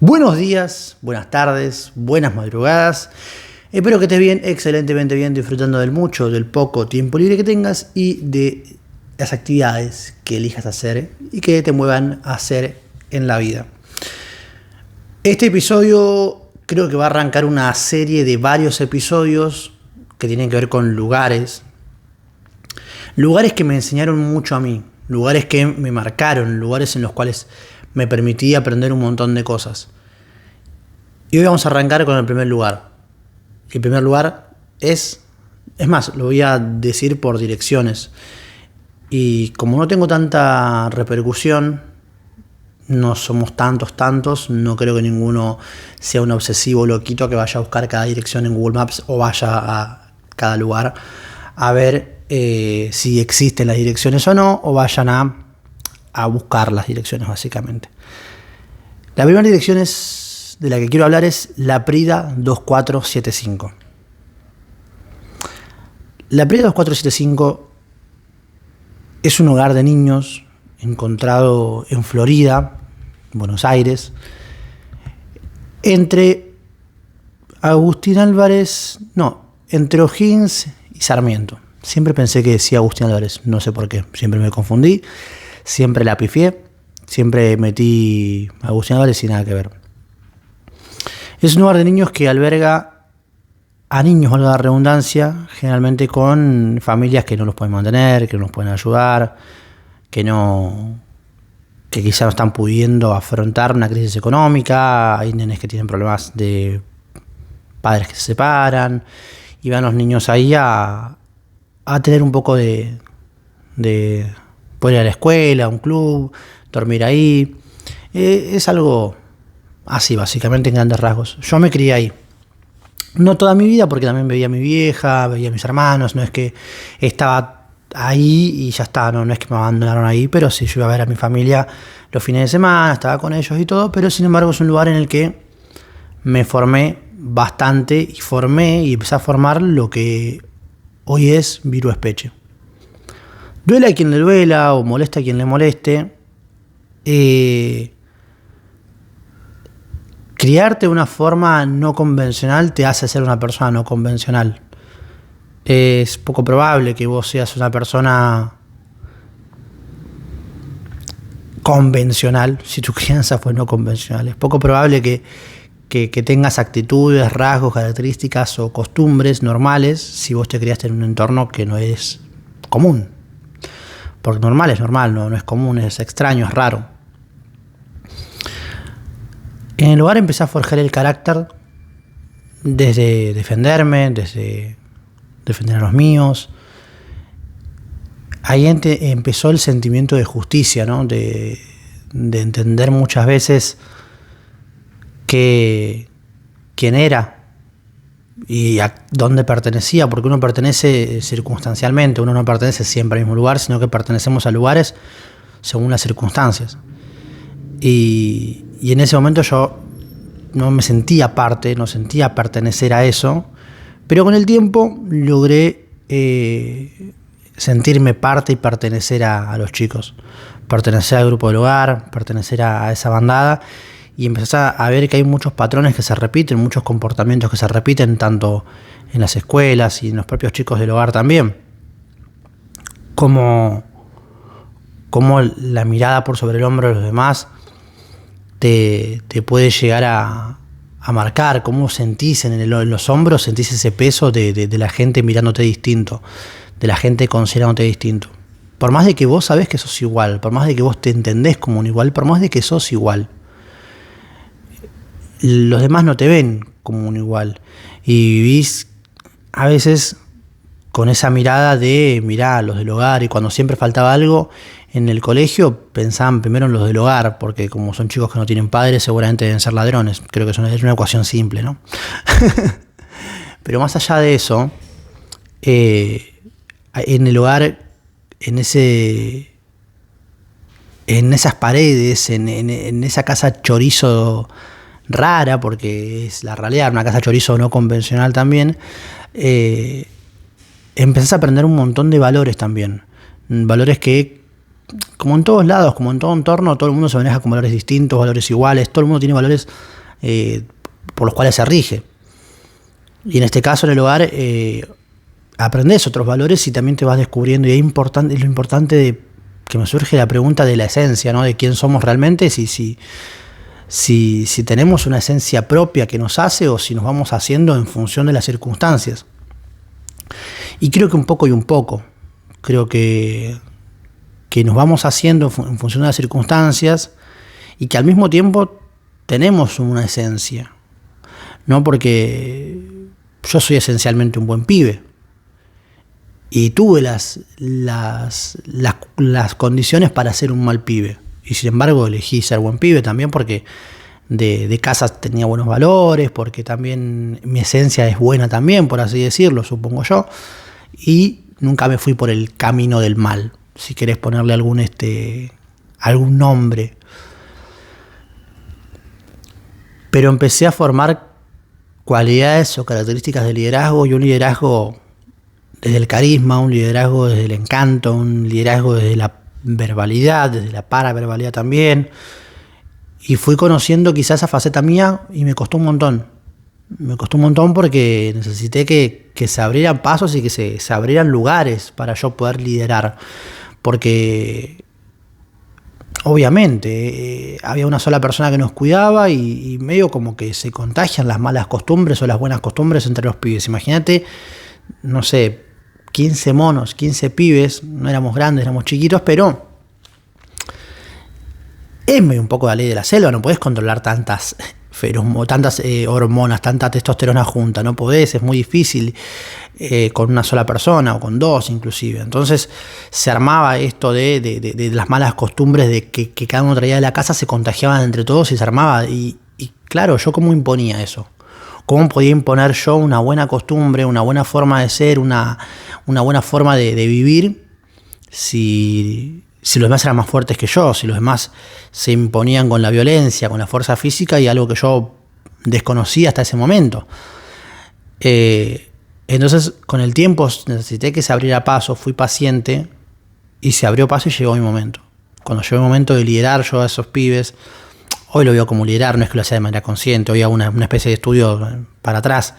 Buenos días, buenas tardes, buenas madrugadas. Espero que estés bien, excelentemente bien, disfrutando del mucho, del poco tiempo libre que tengas y de las actividades que elijas hacer y que te muevan a hacer en la vida. Este episodio creo que va a arrancar una serie de varios episodios que tienen que ver con lugares. Lugares que me enseñaron mucho a mí, lugares que me marcaron, lugares en los cuales me permití aprender un montón de cosas. Y hoy vamos a arrancar con el primer lugar. El primer lugar es más, lo voy a decir por direcciones. Y como no tengo tanta repercusión, no somos tantos, no creo que ninguno sea un obsesivo loquito que vaya a buscar cada dirección en Google Maps o vaya a cada lugar a ver si existen las direcciones o no, o vayan a buscar las direcciones básicamente. La primera dirección de la que quiero hablar es La Prida 2475. La Prida 2475 es un hogar de niños encontrado en Florida, Buenos Aires, entre entre O'Higgins y Sarmiento. Siempre pensé que decía Agustín Álvarez, no sé por qué, siempre me confundí, siempre la pifié, siempre metí a Agustín Álvarez y nada que ver. Es un hogar de niños que alberga a niños, valga la redundancia, generalmente con familias que no los pueden mantener, que no los pueden ayudar, que quizá no están pudiendo afrontar una crisis económica. Hay nenes que tienen problemas de padres que se separan y van los niños ahí a tener un poco de poder ir a la escuela, a un club, dormir ahí. Es algo así, básicamente, en grandes rasgos. Yo me crié ahí. No toda mi vida, porque también veía a mi vieja, veía a mis hermanos. No es que estaba ahí y ya está, no es que me abandonaron ahí, pero sí, yo iba a ver a mi familia los fines de semana, estaba con ellos y todo, pero sin embargo es un lugar en el que me formé bastante y empecé a formar lo que hoy es Viru Espeche. Duela a quien le duela o molesta a quien le moleste. Criarte de una forma no convencional te hace ser una persona no convencional. Es poco probable que vos seas una persona convencional si tu crianza fue no convencional. Es poco probable que tengas actitudes, rasgos, características o costumbres normales si vos te criaste en un entorno que no es común. Porque normal es normal, no es común, es extraño, es raro. En el hogar empecé a forjar el carácter desde defenderme, desde defender a los míos. Ahí empezó el sentimiento de justicia, ¿no? De entender muchas veces quién era y a dónde pertenecía, porque uno pertenece circunstancialmente, uno no pertenece siempre al mismo lugar, sino que pertenecemos a lugares según las circunstancias. Y en ese momento yo no me sentía parte, no sentía pertenecer a eso, pero con el tiempo logré sentirme parte y pertenecer a los chicos, pertenecer al grupo del hogar, pertenecer a esa bandada, y empecé a ver que hay muchos patrones que se repiten, muchos comportamientos que se repiten tanto en las escuelas y en los propios chicos del hogar también, como la mirada por sobre el hombro de los demás te puede llegar a marcar, cómo sentís en los hombros, sentís ese peso de la gente mirándote distinto, de la gente considerándote distinto. Por más de que vos sabés que sos igual, por más de que vos te entendés como un igual, por más de que sos igual, los demás no te ven como un igual. Y vivís a veces con esa mirada de mirá, los del hogar, y cuando siempre faltaba algo en el colegio pensaban primero en los del hogar, porque como son chicos que no tienen padres seguramente deben ser ladrones. Creo que es una ecuación simple, ¿no? Pero más allá de eso, en el hogar, en esas paredes, en esa casa chorizo rara, porque es la realidad, una casa chorizo no convencional también, empezás a aprender un montón de valores también, valores que como en todos lados, como en todo entorno, todo el mundo se maneja con valores distintos, valores iguales, todo el mundo tiene valores por los cuales se rige. Y en este caso, en el hogar, aprendes otros valores y también te vas descubriendo. Y es lo importante de que me surge la pregunta de la esencia, ¿no? De quién somos realmente, si tenemos una esencia propia que nos hace o si nos vamos haciendo en función de las circunstancias. Y creo que un poco y un poco. Creo que nos vamos haciendo en función de las circunstancias y que al mismo tiempo tenemos una esencia, ¿no? Porque yo soy esencialmente un buen pibe y tuve las condiciones para ser un mal pibe y sin embargo elegí ser buen pibe también porque de casa tenía buenos valores, porque también mi esencia es buena también, por así decirlo, supongo yo, y nunca me fui por el camino del mal, si querés ponerle algún nombre. Pero empecé a formar cualidades o características de liderazgo, y un liderazgo desde el carisma, un liderazgo desde el encanto, un liderazgo desde la verbalidad, desde la paraverbalidad también. Y fui conociendo quizás esa faceta mía y me costó un montón. Me costó un montón porque necesité que se abrieran pasos y que se abrieran lugares para yo poder liderar. Porque obviamente había una sola persona que nos cuidaba y medio como que se contagian las malas costumbres o las buenas costumbres entre los pibes. Imagínate, no sé, 15 monos, 15 pibes, no éramos grandes, éramos chiquitos, pero es medio un poco la ley de la selva, no podés controlar tantas hormonas, tanta testosterona junta, no podés, es muy difícil con una sola persona o con dos inclusive. Entonces se armaba esto de las malas costumbres de que cada uno traía de la casa, se contagiaban entre todos y se armaba. Y claro, ¿yo cómo imponía eso? ¿Cómo podía imponer yo una buena costumbre, una buena forma de ser, una buena forma de vivir si los demás eran más fuertes que yo, si los demás se imponían con la violencia, con la fuerza física y algo que yo desconocía hasta ese momento? Entonces, con el tiempo necesité que se abriera paso, fui paciente y se abrió paso y llegó mi momento. Cuando llegó el momento de liderar yo a esos pibes, hoy lo veo como liderar, no es que lo hacía de manera consciente, hoy hago una especie de estudio para atrás.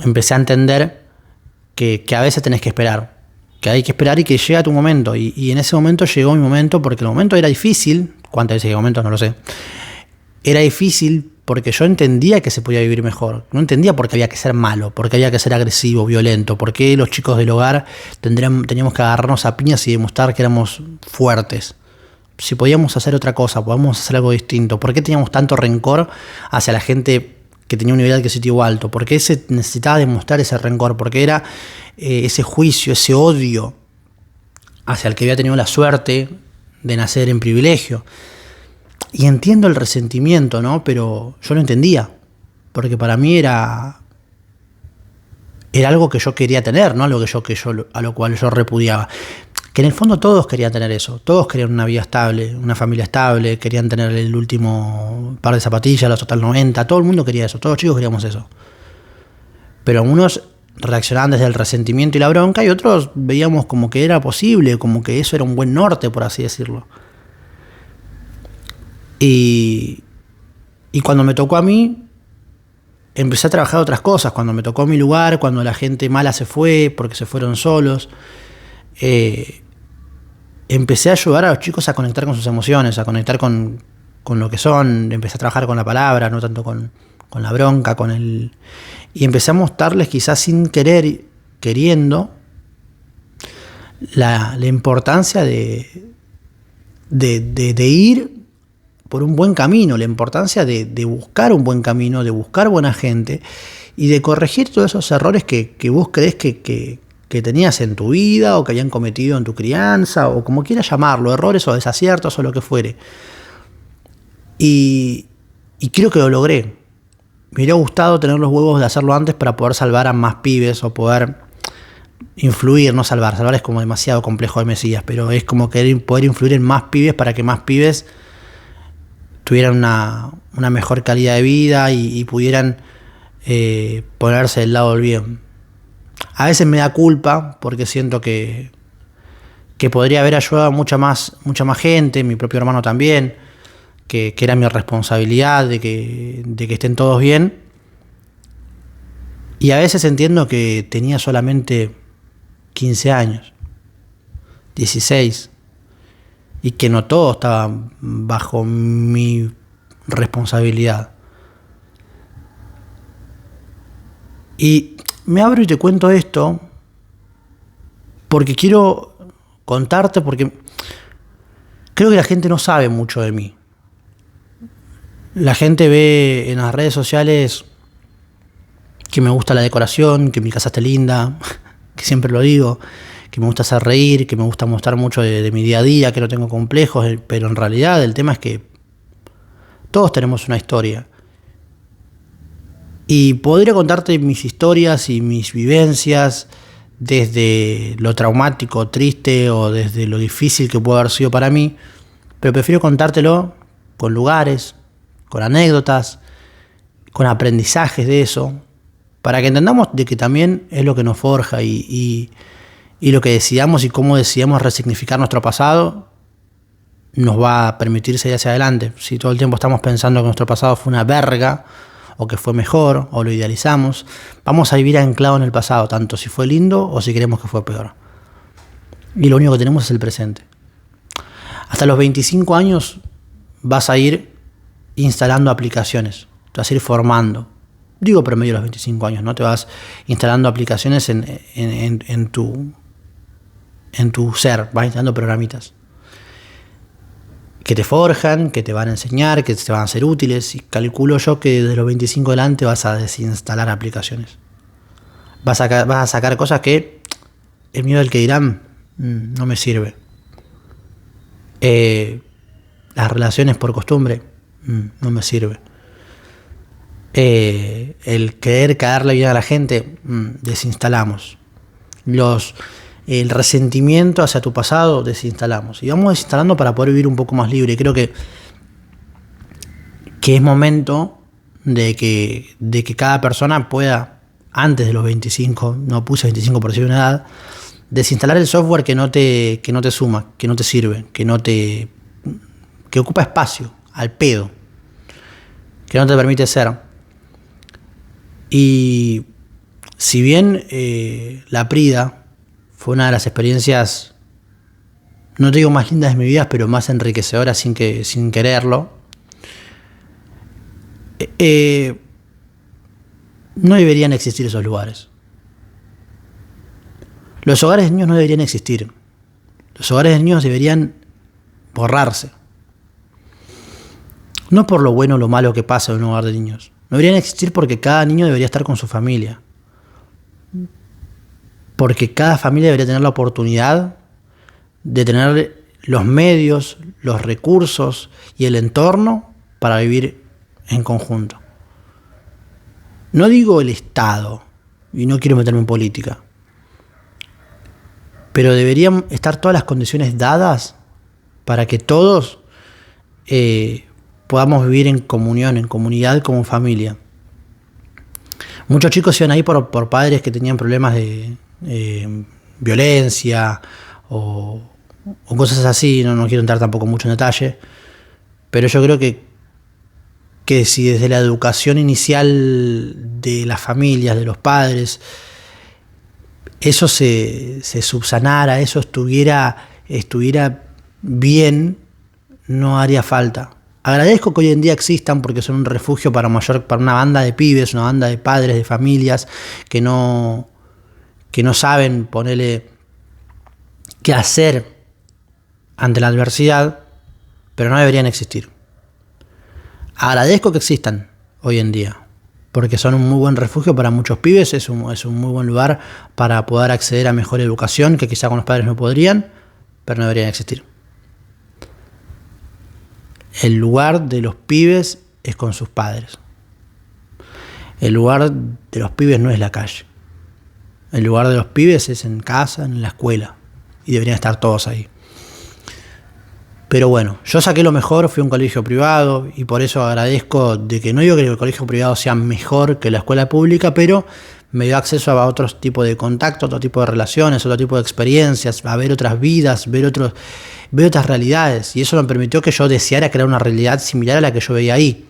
Empecé a entender que a veces tenés que esperar, que hay que esperar y que llega tu momento. Y en ese momento llegó mi momento, porque el momento era difícil. ¿Cuántas veces llegó el momento? No lo sé. Era difícil porque yo entendía que se podía vivir mejor. No entendía por qué había que ser malo, por qué había que ser agresivo, violento, por qué los chicos del hogar teníamos que agarrarnos a piñas y demostrar que éramos fuertes. Si podíamos hacer otra cosa, podíamos hacer algo distinto. ¿Por qué teníamos tanto rencor hacia la gente que tenía un nivel adquisitivo alto? ¿Por qué se necesitaba demostrar ese rencor? ¿Por qué era ese juicio, ese odio hacia el que había tenido la suerte de nacer en privilegio? Y entiendo el resentimiento, ¿no? Pero yo lo entendía, porque para mí era algo que yo quería tener, no algo a lo cual yo repudiaba. Que en el fondo todos querían tener eso, todos querían una vida estable, una familia estable, querían tener el último par de zapatillas, los Total 90, todo el mundo quería eso, todos los chicos queríamos eso. Pero algunos reaccionaban desde el resentimiento y la bronca y otros veíamos como que era posible, como que eso era un buen norte, por así decirlo. Y cuando me tocó a mí, empecé a trabajar otras cosas. Cuando me tocó mi lugar, cuando la gente mala se fue porque se fueron solos, empecé a ayudar a los chicos a conectar con sus emociones, a conectar con lo que son. Empecé a trabajar con la palabra, no tanto con la bronca, y empecé a mostrarles, quizás sin querer, queriendo, la importancia de ir por un buen camino, la importancia de buscar un buen camino, de buscar buena gente y de corregir todos esos errores que vos creés que tenías en tu vida o que habían cometido en tu crianza o como quieras llamarlo, errores o desaciertos o lo que fuere. Y creo que lo logré. Me hubiera gustado tener los huevos de hacerlo antes para poder salvar a más pibes o poder influir, no salvar. Salvar es como demasiado complejo de Mesías, pero es como poder influir en más pibes para que más pibes tuvieran una mejor calidad de vida y pudieran ponerse del lado del bien. A veces me da culpa porque siento que que podría haber ayudado a mucha más gente, mi propio hermano también, que era mi responsabilidad de que estén todos bien. Y a veces entiendo que tenía solamente 15 años, 16, y que no todo estaba bajo mi responsabilidad. Y me abro y te cuento esto porque quiero contarte, porque creo que la gente no sabe mucho de mí. La gente ve en las redes sociales que me gusta la decoración, que mi casa está linda, que siempre lo digo, que me gusta hacer reír, que me gusta mostrar mucho de mi día a día, que no tengo complejos, pero en realidad el tema es que todos tenemos una historia. Y podría contarte mis historias y mis vivencias desde lo traumático, triste o desde lo difícil que puede haber sido para mí, pero prefiero contártelo con lugares, con anécdotas, con aprendizajes de eso, para que entendamos de que también es lo que nos forja y lo que decidamos y cómo decidamos resignificar nuestro pasado nos va a permitir seguir hacia adelante. Si todo el tiempo estamos pensando que nuestro pasado fue una verga, o que fue mejor, o lo idealizamos, vamos a vivir anclados en el pasado, tanto si fue lindo o si queremos que fue peor. Y lo único que tenemos es el presente. Hasta los 25 años vas a ir instalando aplicaciones, te vas a ir formando. Digo promedio de los 25 años, ¿no? Te vas instalando aplicaciones en tu ser, vas instalando programitas que te forjan, que te van a enseñar, que te van a ser útiles, y calculo yo que desde los 25 adelante vas a desinstalar aplicaciones. Vas a sacar cosas que el miedo del que dirán no me sirve. Las relaciones por costumbre no me sirve. El querer caerle bien a la gente, desinstalamos. El resentimiento hacia tu pasado, desinstalamos. Y vamos desinstalando para poder vivir un poco más libre. Creo que es momento de que cada persona pueda, antes de los 25, no puse 25 por decir una edad, desinstalar el software que no te suma, que no te sirve, que ocupa espacio, al pedo, que no te permite ser. Y si bien la Prida fue una de las experiencias, no te digo más lindas de mi vida, pero más enriquecedoras sin quererlo, no deberían existir esos lugares. Los hogares de niños no deberían existir. Los hogares de niños deberían borrarse. No por lo bueno o lo malo que pasa en un hogar de niños. No deberían existir porque cada niño debería estar con su familia. Porque cada familia debería tener la oportunidad de tener los medios, los recursos y el entorno para vivir en conjunto. No digo el Estado, y no quiero meterme en política, pero deberían estar todas las condiciones dadas para que todos podamos vivir en comunión, en comunidad, como familia. Muchos chicos se iban ahí por padres que tenían problemas de violencia o cosas así. No quiero entrar tampoco mucho en detalle, pero yo creo que si desde la educación inicial de las familias, de los padres, eso se subsanara, eso estuviera bien, no haría falta. Agradezco que hoy en día existan porque son un refugio para una banda de pibes, una banda de padres, de familias que no saben ponerle qué hacer ante la adversidad, pero no deberían existir. Agradezco que existan hoy en día, porque son un muy buen refugio para muchos pibes, es un muy buen lugar para poder acceder a mejor educación, que quizá con los padres no podrían, pero no deberían existir. El lugar de los pibes es con sus padres. El lugar de los pibes no es la calle. El lugar de los pibes es en casa, en la escuela, y deberían estar todos ahí. Pero bueno, yo saqué lo mejor, fui a un colegio privado y por eso agradezco de que no digo que el colegio privado sea mejor que la escuela pública, pero me dio acceso a otros tipos de contactos, otro tipo de relaciones, otro tipo de experiencias, a ver otras vidas, ver otras realidades. Y eso me permitió que yo deseara crear una realidad similar a la que yo veía ahí.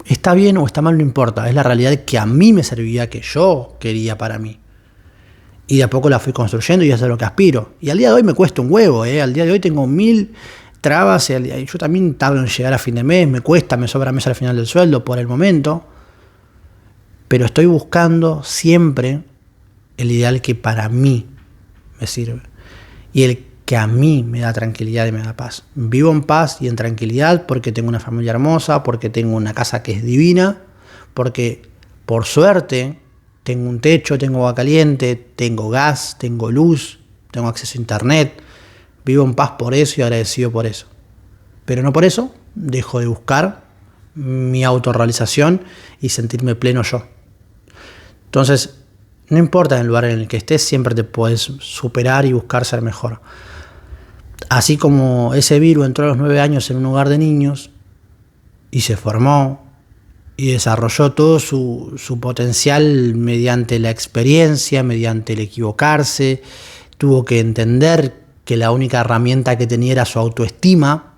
Está bien o está mal, no importa. Es la realidad que a mí me servía, que yo quería para mí. Y de a poco la fui construyendo y eso es a lo que aspiro. Y al día de hoy me cuesta un huevo, Al día de hoy tengo 1000 trabas. Y yo también tardo en llegar a fin de mes. Me cuesta, me sobra mes al final del sueldo por el momento. Pero estoy buscando siempre el ideal que para mí me sirve. Y el que a mí me da tranquilidad y me da paz. Vivo en paz y en tranquilidad porque tengo una familia hermosa, porque tengo una casa que es divina, porque por suerte tengo un techo, tengo agua caliente, tengo gas, tengo luz, tengo acceso a internet. Vivo en paz por eso y agradecido por eso. Pero no por eso dejo de buscar mi autorrealización y sentirme pleno yo. Entonces, no importa en el lugar en el que estés, siempre te puedes superar y buscar ser mejor. Así como ese virus entró a los 9 años en un hogar de niños y se formó y desarrolló todo su potencial mediante la experiencia, mediante el equivocarse, tuvo que entender que la única herramienta que tenía era su autoestima,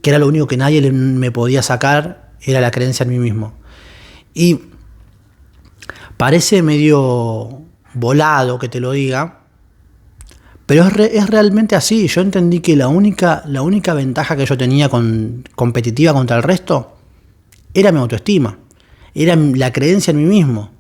que era lo único que nadie me podía sacar, era la creencia en mí mismo. Y parece medio volado que te lo diga, pero es realmente así. Yo entendí que la única ventaja que yo tenía competitiva contra el resto era mi autoestima, era la creencia en mí mismo,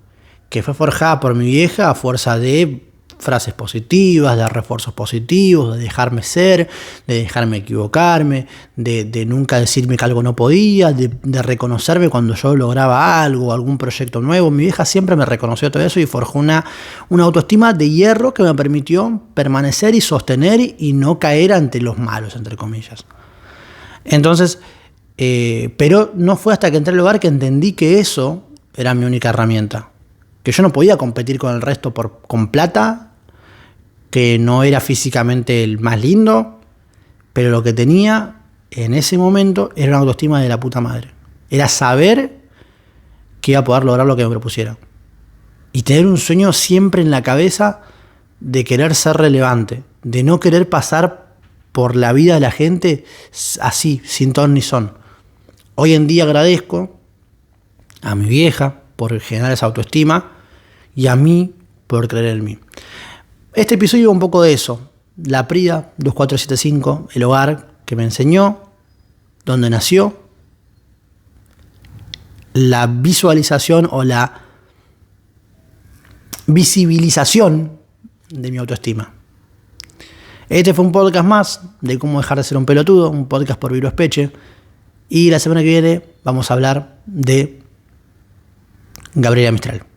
que fue forjada por mi vieja a fuerza de frases positivas, de refuerzos positivos, de dejarme ser, de dejarme equivocarme, de nunca decirme que algo no podía, de reconocerme cuando yo lograba algo, algún proyecto nuevo. Mi vieja siempre me reconoció todo eso y forjó una autoestima de hierro que me permitió permanecer y sostener y no caer ante los malos, entre comillas. Entonces, pero no fue hasta que entré al hogar que entendí que eso era mi única herramienta, que yo no podía competir con el resto con plata, que no era físicamente el más lindo, pero lo que tenía en ese momento era una autoestima de la puta madre. Era saber que iba a poder lograr lo que me propusiera. Y tener un sueño siempre en la cabeza de querer ser relevante, de no querer pasar por la vida de la gente así, sin ton ni son. Hoy en día agradezco a mi vieja por generar esa autoestima y a mí por creer en mí. Este episodio va un poco de eso. La Prida 2475, el hogar que me enseñó, donde nació, la visualización o la visibilización de mi autoestima. Este fue un podcast más de cómo dejar de ser un pelotudo, un podcast por Viro Espeche. Y la semana que viene vamos a hablar de Gabriela Mistral.